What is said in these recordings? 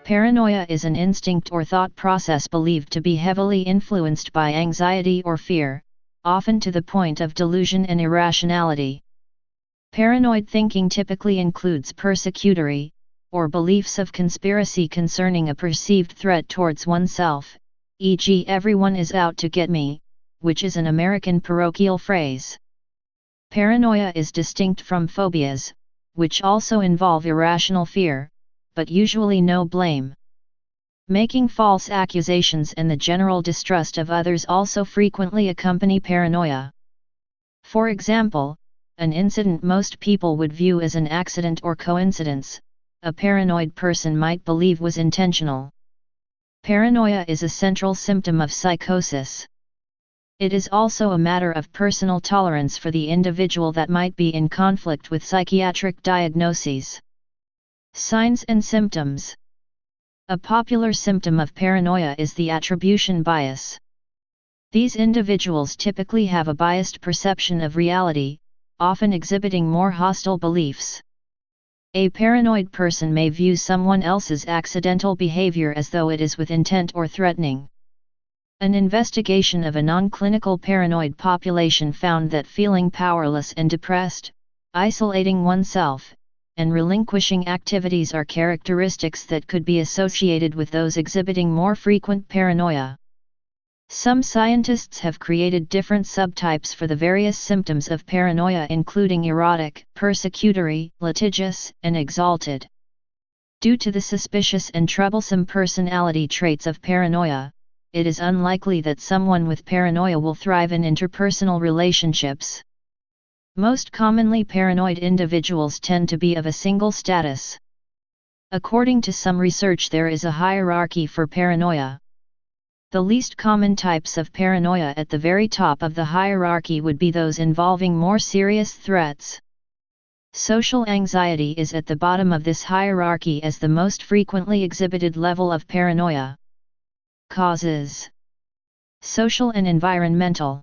Paranoia is an instinct or thought process believed to be heavily influenced by anxiety or fear, often to the point of delusion and irrationality. Paranoid thinking typically includes persecutory, or beliefs of conspiracy concerning a perceived threat towards oneself, e.g. everyone is out to get me, which is an American parochial phrase. Paranoia is distinct from phobias, which also involve irrational fear, but usually no blame. Making false accusations and the general distrust of others also frequently accompany paranoia. For example, an incident most people would view as an accident or coincidence, a paranoid person might believe was intentional. Paranoia is a central symptom of psychosis. It is also a matter of personal tolerance for the individual that might be in conflict with psychiatric diagnoses. Signs and symptoms. A popular symptom of paranoia is the attribution bias. These individuals typically have a biased perception of reality, often exhibiting more hostile beliefs. A paranoid person may view someone else's accidental behavior as though it is with intent or threatening. An investigation of a non-clinical paranoid population found that feeling powerless and depressed, isolating oneself, and relinquishing activities are characteristics that could be associated with those exhibiting more frequent paranoia. Some scientists have created different subtypes for the various symptoms of paranoia, including erotic, persecutory, litigious, and exalted. Due to the suspicious and troublesome personality traits of paranoia, it is unlikely that someone with paranoia will thrive in interpersonal relationships. Most commonly, paranoid individuals tend to be of a single status. According to some research, there is a hierarchy for paranoia. The least common types of paranoia at the very top of the hierarchy would be those involving more serious threats. Social anxiety is at the bottom of this hierarchy as the most frequently exhibited level of paranoia. Causes: social and environmental.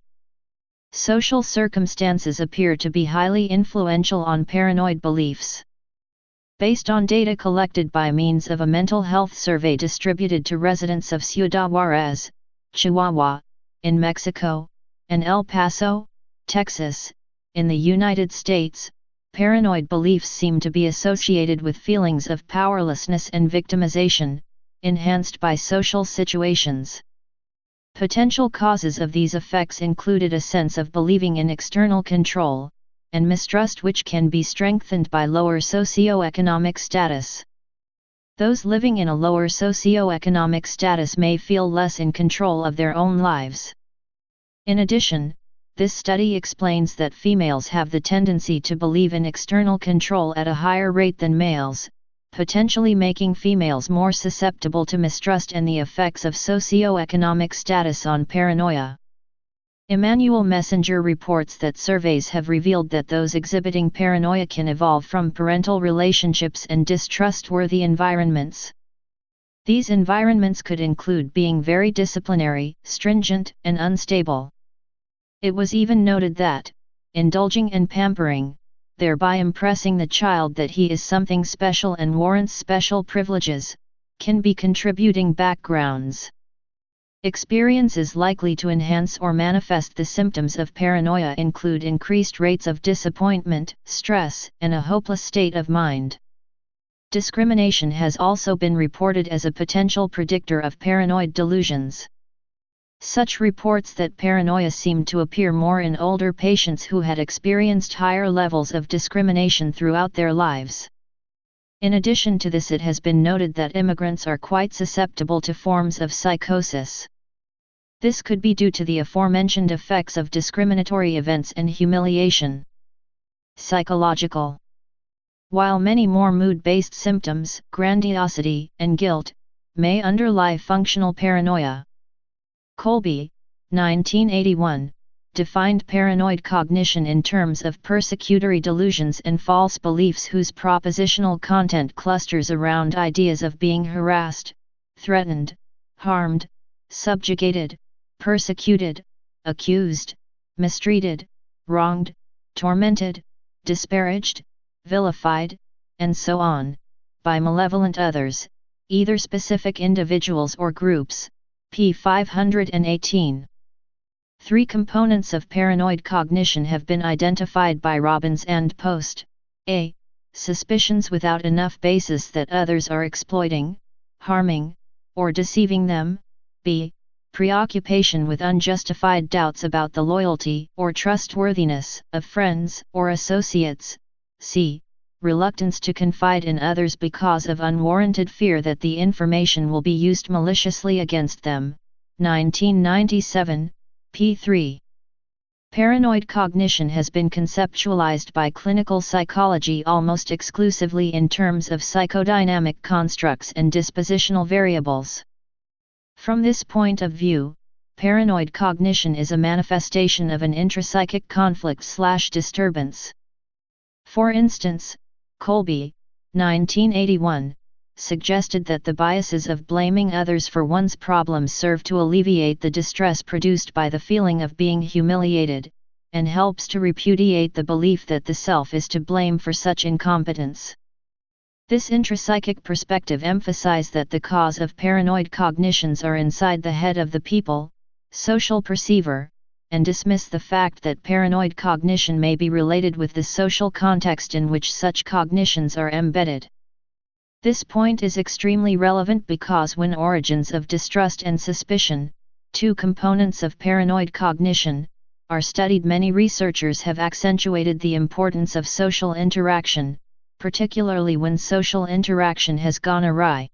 Social circumstances appear to be highly influential on paranoid beliefs. Based on data collected by means of a mental health survey distributed to residents of Ciudad Juárez, Chihuahua, in Mexico, and El Paso, Texas, in the United States, paranoid beliefs seem to be associated with feelings of powerlessness and victimization, enhanced by social situations. Potential causes of these effects included a sense of believing in external control, and mistrust, which can be strengthened by lower socioeconomic status. Those living in a lower socioeconomic status may feel less in control of their own lives. In addition, this study explains that females have the tendency to believe in external control at a higher rate than males, potentially making females more susceptible to mistrust and the effects of socioeconomic status on paranoia. Emmanuel Messenger reports that surveys have revealed that those exhibiting paranoia can evolve from parental relationships and distrustworthy environments. These environments could include being very disciplinary, stringent, and unstable. It was even noted that, indulging and pampering, thereby impressing the child that he is something special and warrants special privileges, can be contributing backgrounds. Experiences likely to enhance or manifest the symptoms of paranoia include increased rates of disappointment, stress, and a hopeless state of mind. Discrimination has also been reported as a potential predictor of paranoid delusions. Such reports that paranoia seemed to appear more in older patients who had experienced higher levels of discrimination throughout their lives. In addition to this, it has been noted that immigrants are quite susceptible to forms of psychosis. This could be due to the aforementioned effects of discriminatory events and humiliation. Psychological. While many more mood-based symptoms, grandiosity, and guilt, may underlie functional paranoia. Colby, 1981, defined paranoid cognition in terms of persecutory delusions and false beliefs whose propositional content clusters around ideas of being harassed, threatened, harmed, subjugated, persecuted, accused, mistreated, wronged, tormented, disparaged, vilified, and so on, by malevolent others, either specific individuals or groups, p. 518. 3 components of paranoid cognition have been identified by Robbins and Post. A. Suspicions without enough basis that others are exploiting, harming, or deceiving them. B. Preoccupation with unjustified doubts about the loyalty or trustworthiness of friends or associates. C. Reluctance to confide in others because of unwarranted fear that the information will be used maliciously against them. 1997, p. 3. Paranoid cognition has been conceptualized by clinical psychology almost exclusively in terms of psychodynamic constructs and dispositional variables. From this point of view, paranoid cognition is a manifestation of an intrapsychic conflict/disturbance. For instance, Colby, 1981, suggested that the biases of blaming others for one's problems serve to alleviate the distress produced by the feeling of being humiliated, and helps to repudiate the belief that the self is to blame for such incompetence. This intrapsychic perspective emphasizes that the cause of paranoid cognitions are inside the head of the people, social perceiver, and dismiss the fact that paranoid cognition may be related with the social context in which such cognitions are embedded. This point is extremely relevant because when origins of distrust and suspicion, 2 components of paranoid cognition, are studied, many researchers have accentuated the importance of social interaction, particularly when social interaction has gone awry.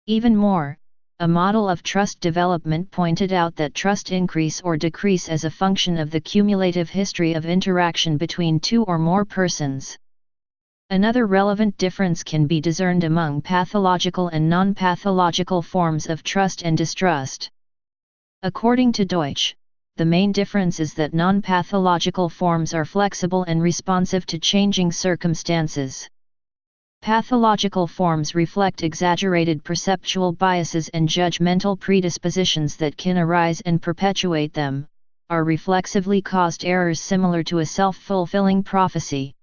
Even more, a model of trust development pointed out that trust increase or decrease as a function of the cumulative history of interaction between 2 or more persons. Another relevant difference can be discerned among pathological and non-pathological forms of trust and distrust. According to Deutsch, the main difference is that non-pathological forms are flexible and responsive to changing circumstances. Pathological forms reflect exaggerated perceptual biases and judgmental predispositions that can arise and perpetuate them, are reflexively caused errors similar to a self-fulfilling prophecy.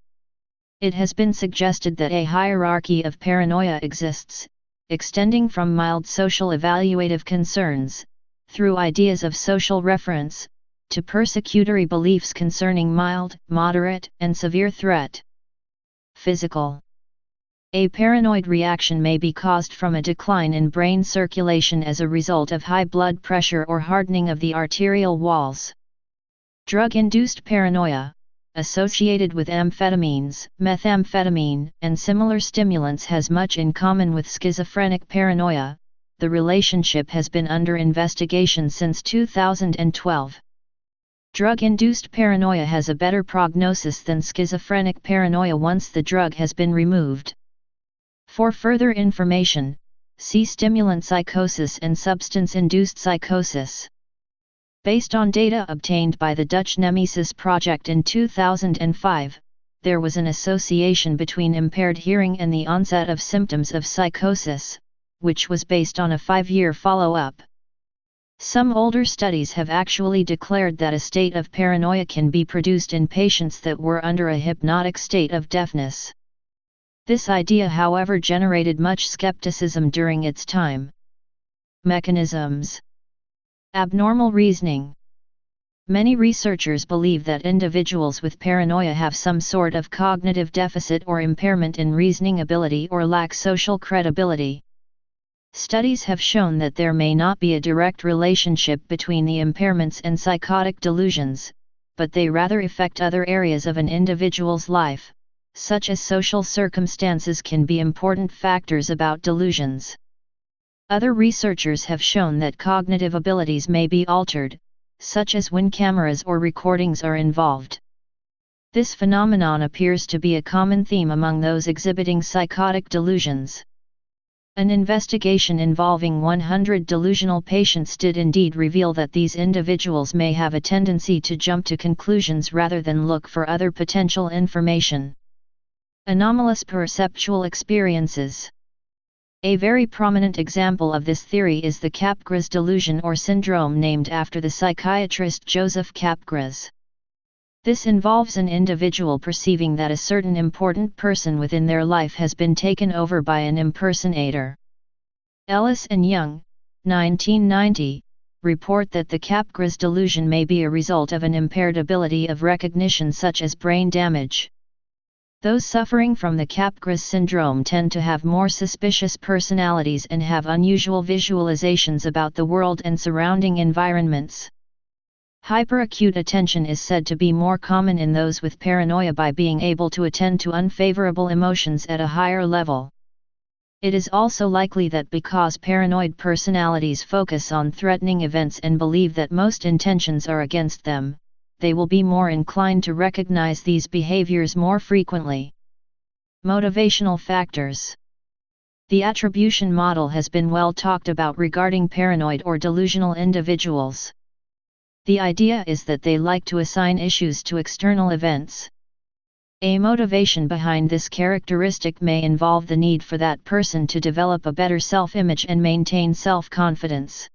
It has been suggested that a hierarchy of paranoia exists, extending from mild social evaluative concerns, through ideas of social reference, to persecutory beliefs concerning mild, moderate, and severe threat. Physical. A paranoid reaction may be caused from a decline in brain circulation as a result of high blood pressure or hardening of the arterial walls. Drug-induced paranoia, associated with amphetamines, methamphetamine, and similar stimulants, has much in common with schizophrenic paranoia. The relationship has been under investigation since 2012. Drug-induced paranoia has a better prognosis than schizophrenic paranoia once the drug has been removed. For further information, see stimulant psychosis and substance-induced psychosis. Based on data obtained by the Dutch Nemesis project in 2005, there was an association between impaired hearing and the onset of symptoms of psychosis, which was based on a 5-year follow-up. Some older studies have actually declared that a state of paranoia can be produced in patients that were under a hypnotic state of deafness. This idea, however, generated much skepticism during its time. Mechanisms. Abnormal reasoning. Many researchers believe that individuals with paranoia have some sort of cognitive deficit or impairment in reasoning ability or lack social credibility. Studies have shown that there may not be a direct relationship between the impairments and psychotic delusions, but they rather affect other areas of an individual's life, such as social circumstances can be important factors about delusions. Other researchers have shown that cognitive abilities may be altered, such as when cameras or recordings are involved. This phenomenon appears to be a common theme among those exhibiting psychotic delusions. An investigation involving 100 delusional patients did indeed reveal that these individuals may have a tendency to jump to conclusions rather than look for other potential information. Anomalous perceptual experiences. A very prominent example of this theory is the Capgras delusion or syndrome, named after the psychiatrist Joseph Capgras. This involves an individual perceiving that a certain important person within their life has been taken over by an impersonator. Ellis and Young, 1990, report that the Capgras delusion may be a result of an impaired ability of recognition such as brain damage. Those suffering from the Capgras syndrome tend to have more suspicious personalities and have unusual visualizations about the world and surrounding environments. Hyperacute attention is said to be more common in those with paranoia by being able to attend to unfavorable emotions at a higher level. It is also likely that because paranoid personalities focus on threatening events and believe that most intentions are against them, they will be more inclined to recognize these behaviors more frequently. Motivational factors. The attribution model has been well talked about regarding paranoid or delusional individuals. The idea is that they like to assign issues to external events. A motivation behind this characteristic may involve the need for that person to develop a better self-image and maintain self-confidence.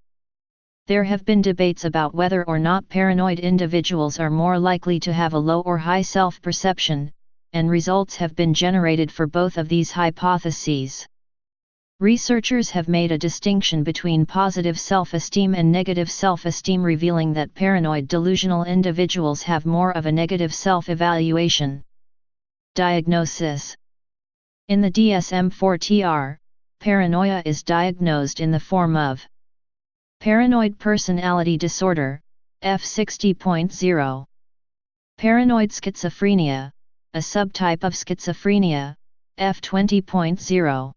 There have been debates about whether or not paranoid individuals are more likely to have a low or high self-perception, and results have been generated for both of these hypotheses. Researchers have made a distinction between positive self-esteem and negative self-esteem, revealing that paranoid delusional individuals have more of a negative self-evaluation. Diagnosis. In the DSM-4-TR, paranoia is diagnosed in the form of paranoid personality disorder, F60.0. Paranoid schizophrenia, a subtype of schizophrenia, F20.0.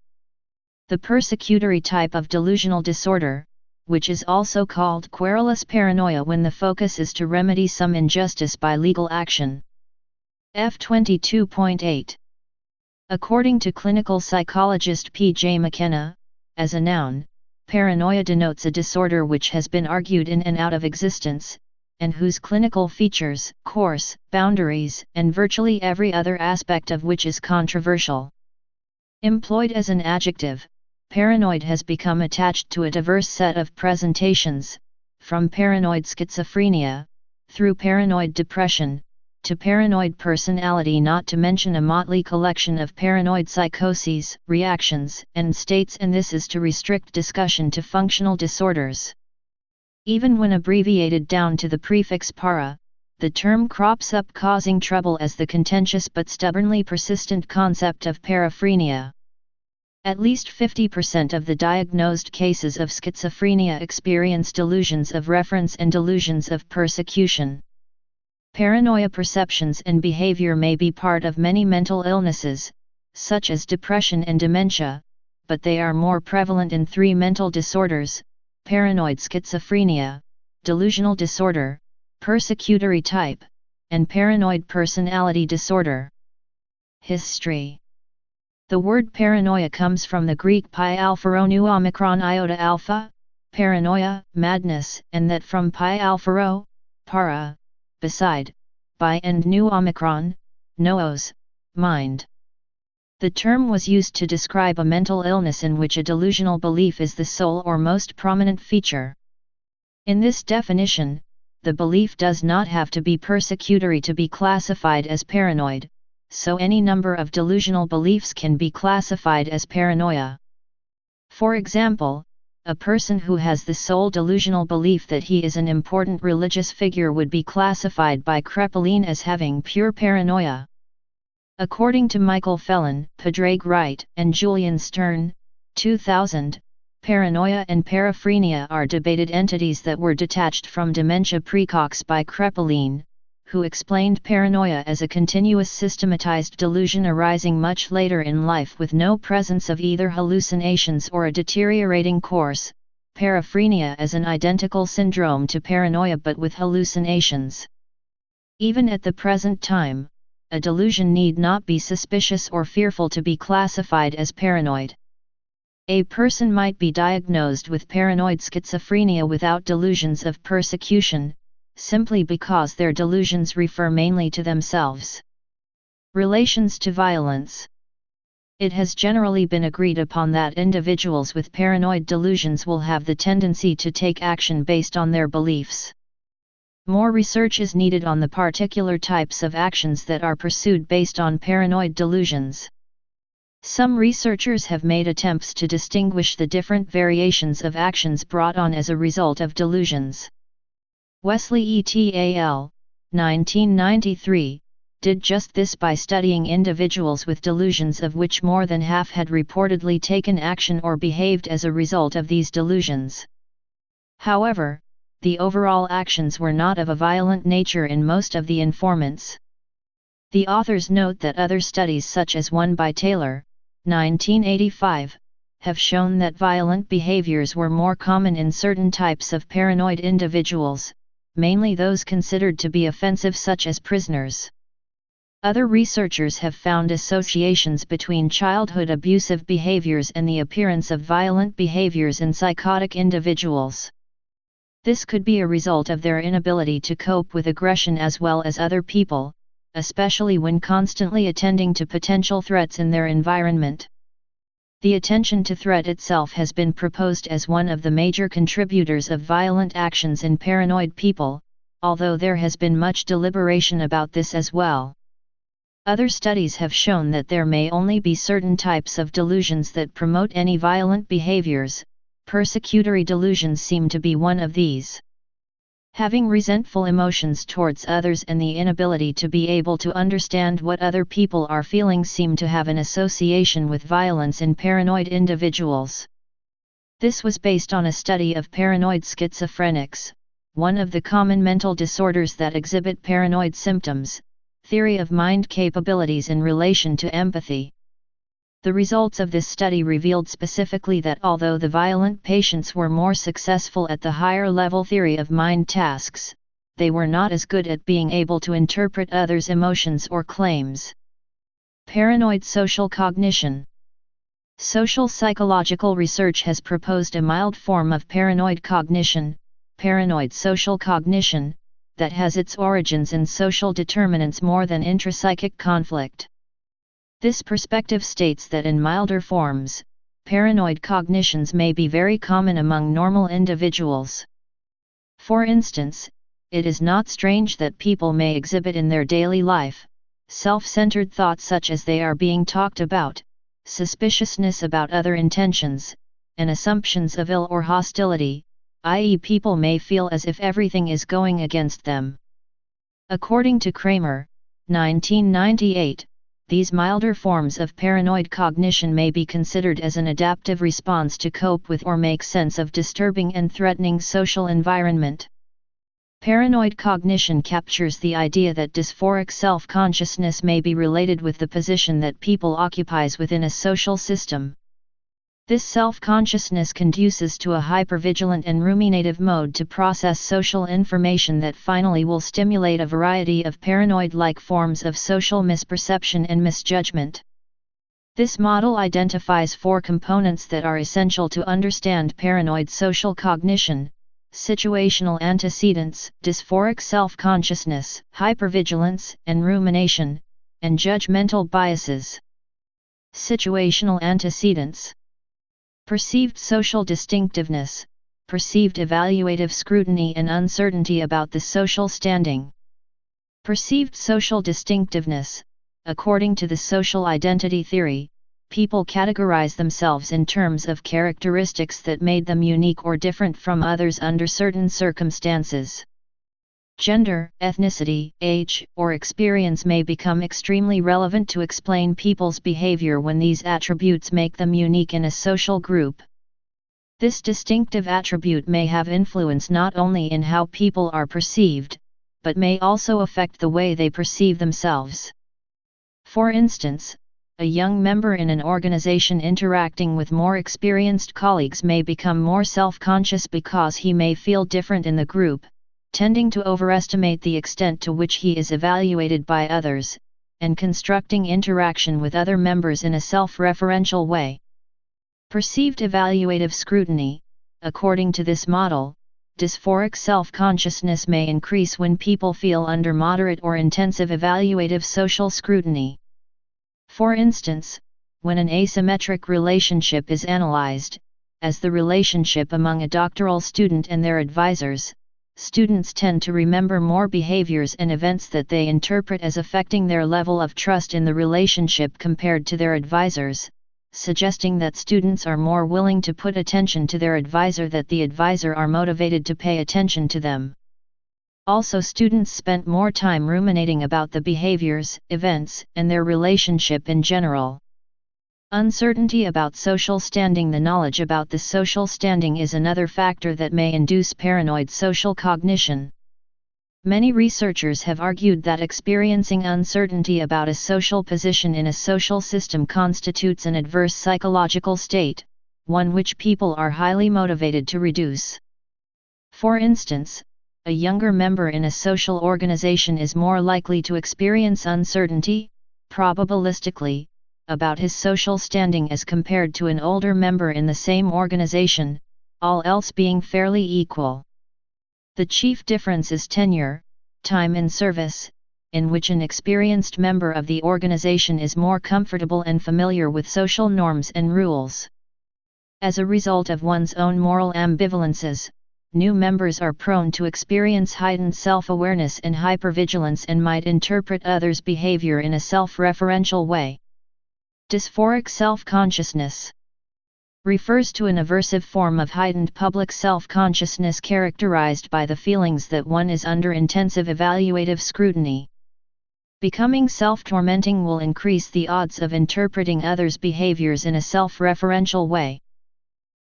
The persecutory type of delusional disorder, which is also called querulous paranoia when the focus is to remedy some injustice by legal action, F22.8. According to clinical psychologist P. J. McKenna, as a noun, paranoia denotes a disorder which has been argued in and out of existence, and whose clinical features, course, boundaries, and virtually every other aspect of which is controversial. Employed as an adjective, paranoid has become attached to a diverse set of presentations, from paranoid schizophrenia, through paranoid depression, to paranoid personality, not to mention a motley collection of paranoid psychoses, reactions, and states, and this is to restrict discussion to functional disorders. Even when abbreviated down to the prefix para, the term crops up, causing trouble as the contentious but stubbornly persistent concept of paraphrenia. At least 50% of the diagnosed cases of schizophrenia experience delusions of reference and delusions of persecution. Paranoia perceptions and behavior may be part of many mental illnesses, such as depression and dementia, but they are more prevalent in three mental disorders: paranoid schizophrenia, delusional disorder, persecutory type, and paranoid personality disorder. History. The word paranoia comes from the Greek pi alpha rho nu omicron iota alpha, paranoia, madness, and that from pi alpha rho, para, beside, by, and nu omicron, noos, mind. The term was used to describe a mental illness in which a delusional belief is the sole or most prominent feature. In this definition, the belief does not have to be persecutory to be classified as paranoid, so any number of delusional beliefs can be classified as paranoia. For example, a person who has the sole delusional belief that he is an important religious figure would be classified by Kraepelin as having pure paranoia. According to Michael Phelan, Padraig Wright, and Julian Stern, 2000, paranoia and paraphrenia are debated entities that were detached from dementia praecox by Kraepelin, who explained paranoia as a continuous systematized delusion arising much later in life with no presence of either hallucinations or a deteriorating course, paraphrenia as an identical syndrome to paranoia but with hallucinations. Even at the present time, a delusion need not be suspicious or fearful to be classified as paranoid. A person might be diagnosed with paranoid schizophrenia without delusions of persecution, simply because their delusions refer mainly to themselves. Relations to violence. It has generally been agreed upon that individuals with paranoid delusions will have the tendency to take action based on their beliefs. More research is needed on the particular types of actions that are pursued based on paranoid delusions. Some researchers have made attempts to distinguish the different variations of actions brought on as a result of delusions. Wesley et al., 1993, did just this by studying individuals with delusions of which more than half had reportedly taken action or behaved as a result of these delusions. However, the overall actions were not of a violent nature in most of the informants. The authors note that other studies such as one by Tailor, 1985, have shown that violent behaviors were more common in certain types of paranoid individuals, mainly those considered to be offensive such as prisoners. Other researchers have found associations between childhood abusive behaviors and the appearance of violent behaviors in psychotic individuals. This could be a result of their inability to cope with aggression as well as other people, especially when constantly attending to potential threats in their environment. The attention to threat itself has been proposed as one of the major contributors of violent actions in paranoid people, although there has been much deliberation about this as well. Other studies have shown that there may only be certain types of delusions that promote any violent behaviors. Persecutory delusions seem to be one of these. Having resentful emotions towards others and the inability to be able to understand what other people are feeling seem to have an association with violence in paranoid individuals. This was based on a study of paranoid schizophrenics, one of the common mental disorders that exhibit paranoid symptoms, theory of mind capabilities in relation to empathy. The results of this study revealed specifically that although the violent patients were more successful at the higher level theory of mind tasks, they were not as good at being able to interpret others' emotions or claims. Paranoid social cognition. Social psychological research has proposed a mild form of paranoid cognition, paranoid social cognition, that has its origins in social determinants more than intrapsychic conflict. This perspective states that in milder forms, paranoid cognitions may be very common among normal individuals. For instance, it is not strange that people may exhibit in their daily life self-centered thoughts such as they are being talked about, suspiciousness about other intentions, and assumptions of ill or hostility, i.e., people may feel as if everything is going against them. According to Kramer, 1998, these milder forms of paranoid cognition may be considered as an adaptive response to cope with or make sense of disturbing and threatening social environment. Paranoid cognition captures the idea that dysphoric self-consciousness may be related with the position that people occupies within a social system. This self-consciousness conduces to a hyper-vigilant and ruminative mode to process social information that finally will stimulate a variety of paranoid-like forms of social misperception and misjudgment. This model identifies four components that are essential to understand paranoid social cognition: situational antecedents, dysphoric self-consciousness, hypervigilance and rumination, and judgmental biases. Situational antecedents. Perceived social distinctiveness, perceived evaluative scrutiny and uncertainty about the social standing. Perceived social distinctiveness. According to the social identity theory, people categorize themselves in terms of characteristics that made them unique or different from others under certain circumstances. Gender, ethnicity, age, or experience may become extremely relevant to explain people's behavior when these attributes make them unique in a social group. This distinctive attribute may have influence not only in how people are perceived, but may also affect the way they perceive themselves. For instance, a young member in an organization interacting with more experienced colleagues may become more self-conscious because he may feel different in the group, tending to overestimate the extent to which he is evaluated by others, and constructing interaction with other members in a self-referential way. Perceived evaluative scrutiny. According to this model, dysphoric self-consciousness may increase when people feel under moderate or intensive evaluative social scrutiny. For instance, when an asymmetric relationship is analyzed, as the relationship among a doctoral student and their advisors, students tend to remember more behaviors and events that they interpret as affecting their level of trust in the relationship compared to their advisors, suggesting that students are more willing to put attention to their advisor than the advisor are motivated to pay attention to them. Also, students spent more time ruminating about the behaviors, events, and their relationship in general. Uncertainty about social standing. The knowledge about the social standing is another factor that may induce paranoid social cognition. Many researchers have argued that experiencing uncertainty about a social position in a social system constitutes an adverse psychological state, one which people are highly motivated to reduce. For instance, a younger member in a social organization is more likely to experience uncertainty, probabilistically, about his social standing as compared to an older member in the same organization, all else being fairly equal. The chief difference is tenure, time in service, in which an experienced member of the organization is more comfortable and familiar with social norms and rules. As a result of one's own moral ambivalences, new members are prone to experience heightened self-awareness and hypervigilance and might interpret others' behavior in a self-referential way. Dysphoric self-consciousness refers to an aversive form of heightened public self-consciousness characterized by the feelings that one is under intensive evaluative scrutiny. Becoming self-tormenting will increase the odds of interpreting others' behaviors in a self-referential way.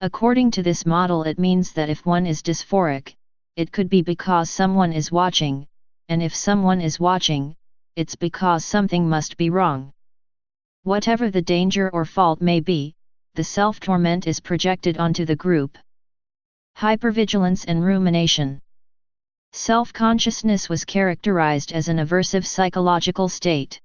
According to this model, it means that if one is dysphoric, it could be because someone is watching, and if someone is watching, it's because something must be wrong. Whatever the danger or fault may be, the self-torment is projected onto the group. Hyper-vigilance and rumination. Self-consciousness was characterized as an aversive psychological state.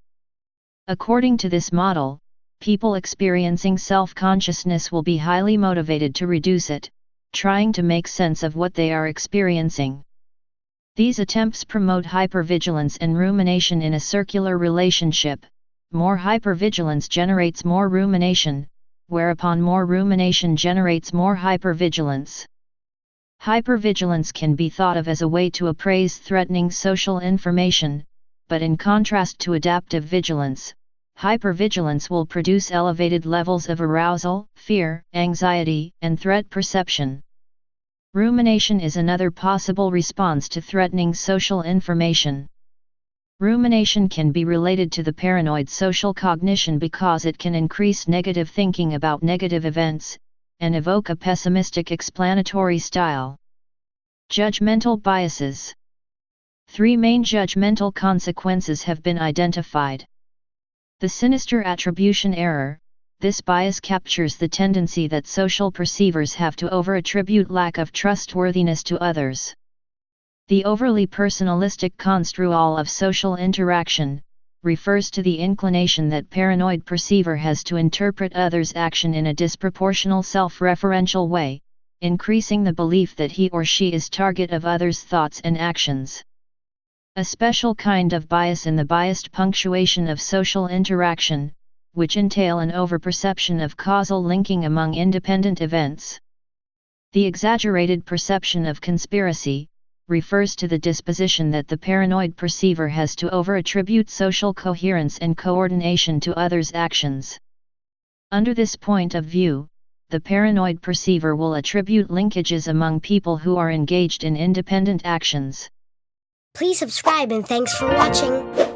According to this model, people experiencing self-consciousness will be highly motivated to reduce it, trying to make sense of what they are experiencing. These attempts promote hypervigilance and rumination in a circular relationship. More hypervigilance generates more rumination, whereupon more rumination generates more hypervigilance. Hypervigilance can be thought of as a way to appraise threatening social information, but in contrast to adaptive vigilance, hypervigilance will produce elevated levels of arousal, fear, anxiety, and threat perception. Rumination is another possible response to threatening social information. Rumination can be related to the paranoid social cognition because it can increase negative thinking about negative events, and evoke a pessimistic explanatory style. Judgmental biases. 3 main judgmental consequences have been identified. The sinister attribution error. This bias captures the tendency that social perceivers have to over-attribute lack of trustworthiness to others. The overly personalistic construal of social interaction refers to the inclination that paranoid perceiver has to interpret others' action in a disproportional self-referential way, increasing the belief that he or she is target of others' thoughts and actions. A special kind of bias in the biased punctuation of social interaction, which entail an overperception of causal linking among independent events. The exaggerated perception of conspiracy refers to the disposition that the paranoid perceiver has to over-attribute social coherence and coordination to others' actions. Under this point of view, the paranoid perceiver will attribute linkages among people who are engaged in independent actions. Please subscribe and thanks for watching.